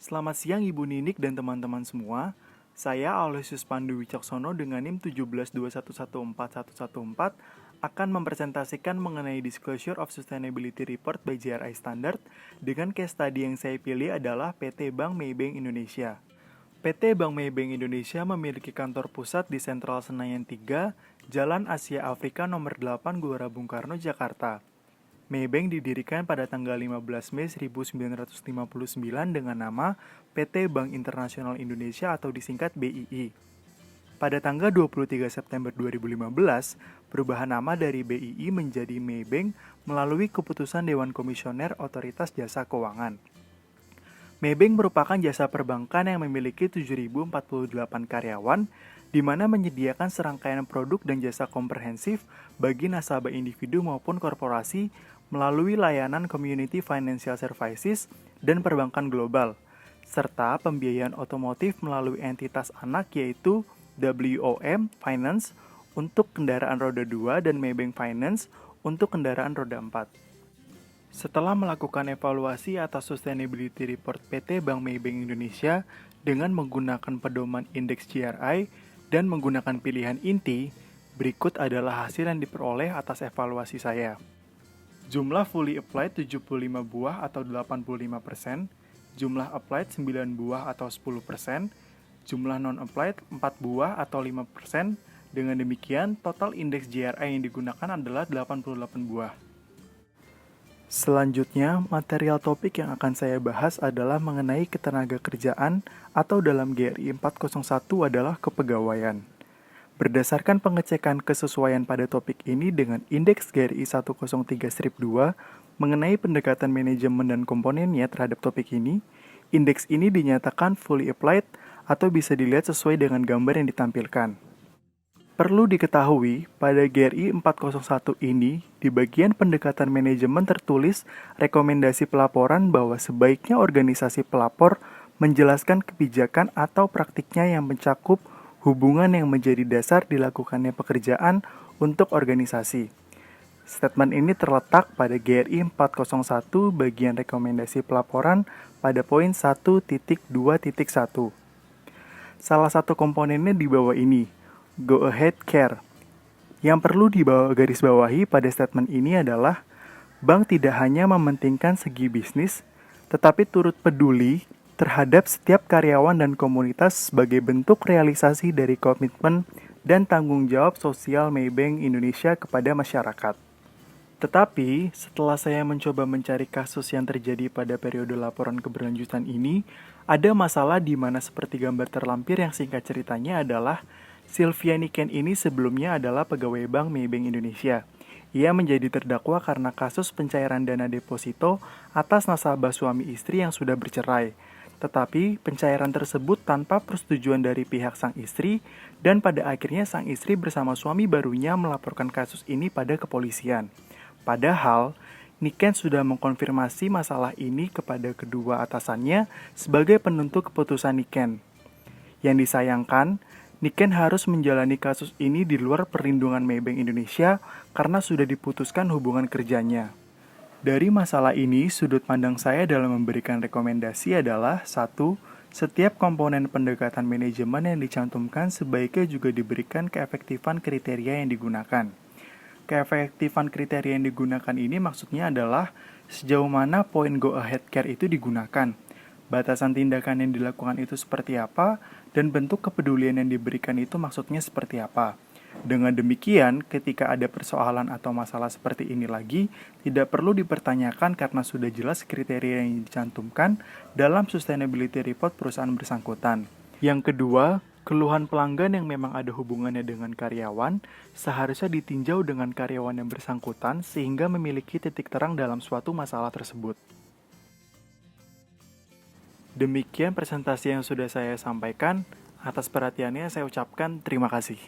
Selamat siang Ibu Ninik dan teman-teman semua. Saya Aloysius Pandu Wicaksono dengan NIM 1721141114 akan mempresentasikan mengenai Disclosure of Sustainability Report by GRI Standard dengan case study yang saya pilih adalah PT Bank Maybank Indonesia. PT Bank Maybank Indonesia memiliki kantor pusat di Sentral Senayan 3, Jalan Asia Afrika nomor 8 Gelora Bung Karno, Jakarta. Maybank didirikan pada tanggal 15 Mei 1959 dengan nama PT Bank Internasional Indonesia atau disingkat BII. Pada tanggal 23 September 2015, perubahan nama dari BII menjadi Maybank melalui keputusan Dewan Komisioner Otoritas Jasa Keuangan. Maybank merupakan jasa perbankan yang memiliki 7.048 karyawan, di mana menyediakan serangkaian produk dan jasa komprehensif bagi nasabah individu maupun korporasi melalui layanan Community Financial Services dan perbankan global, serta pembiayaan otomotif melalui entitas anak yaitu WOM Finance untuk kendaraan roda 2 dan Maybank Finance untuk kendaraan roda 4. Setelah melakukan evaluasi atas Sustainability Report PT Bank Maybank Indonesia dengan menggunakan pedoman indeks GRI dan menggunakan pilihan inti, berikut adalah hasil yang diperoleh atas evaluasi saya. Jumlah fully applied 75 buah atau 85%, jumlah applied 9 buah atau 10%, jumlah non-applied 4 buah atau 5%, dengan demikian total indeks GRI yang digunakan adalah 88 buah. Selanjutnya, material topik yang akan saya bahas adalah mengenai ketenaga kerjaan atau dalam GRI 401 adalah kepegawaian. Berdasarkan pengecekan kesesuaian pada topik ini dengan indeks GRI 103-2 mengenai pendekatan manajemen dan komponennya terhadap topik ini, indeks ini dinyatakan fully applied atau bisa dilihat sesuai dengan gambar yang ditampilkan. Perlu diketahui, pada GRI 401 ini, di bagian pendekatan manajemen tertulis rekomendasi pelaporan bahwa sebaiknya organisasi pelapor menjelaskan kebijakan atau praktiknya yang mencakup hubungan yang menjadi dasar dilakukannya pekerjaan untuk organisasi. Statement ini terletak pada GRI 401 bagian rekomendasi pelaporan pada poin 1.2.1. Salah satu komponennya di bawah ini, Go Ahead Care. Yang perlu digarisbawahi pada statement ini adalah bank tidak hanya mementingkan segi bisnis, tetapi turut peduli terhadap setiap karyawan dan komunitas sebagai bentuk realisasi dari komitmen dan tanggung jawab sosial Maybank Indonesia kepada masyarakat. Tetapi, setelah saya mencoba mencari kasus yang terjadi pada periode laporan keberlanjutan ini, ada masalah di mana seperti gambar terlampir yang singkat ceritanya adalah Sylvia Niken ini sebelumnya adalah pegawai Bank Maybank Indonesia. Ia menjadi terdakwa karena kasus pencairan dana deposito atas nasabah suami istri yang sudah bercerai. Tetapi pencairan tersebut tanpa persetujuan dari pihak sang istri dan pada akhirnya sang istri bersama suami barunya melaporkan kasus ini pada kepolisian. Padahal, Niken sudah mengkonfirmasi masalah ini kepada kedua atasannya sebagai penuntut keputusan Niken. Yang disayangkan, Niken harus menjalani kasus ini di luar perlindungan Maybank Indonesia karena sudah diputuskan hubungan kerjanya. Dari masalah ini, sudut pandang saya dalam memberikan rekomendasi adalah 1. Setiap komponen pendekatan manajemen yang dicantumkan sebaiknya juga diberikan keefektifan kriteria yang digunakan. Keefektifan kriteria yang digunakan ini maksudnya adalah sejauh mana poin Go Ahead Care itu digunakan, batasan tindakan yang dilakukan itu seperti apa, dan bentuk kepedulian yang diberikan itu maksudnya seperti apa. Dengan demikian, ketika ada persoalan atau masalah seperti ini lagi, tidak perlu dipertanyakan karena sudah jelas kriteria yang dicantumkan dalam sustainability report perusahaan bersangkutan. Yang kedua, keluhan pelanggan yang memang ada hubungannya dengan karyawan seharusnya ditinjau dengan karyawan yang bersangkutan sehingga memiliki titik terang dalam suatu masalah tersebut. Demikian presentasi yang sudah saya sampaikan. Atas perhatiannya saya ucapkan terima kasih.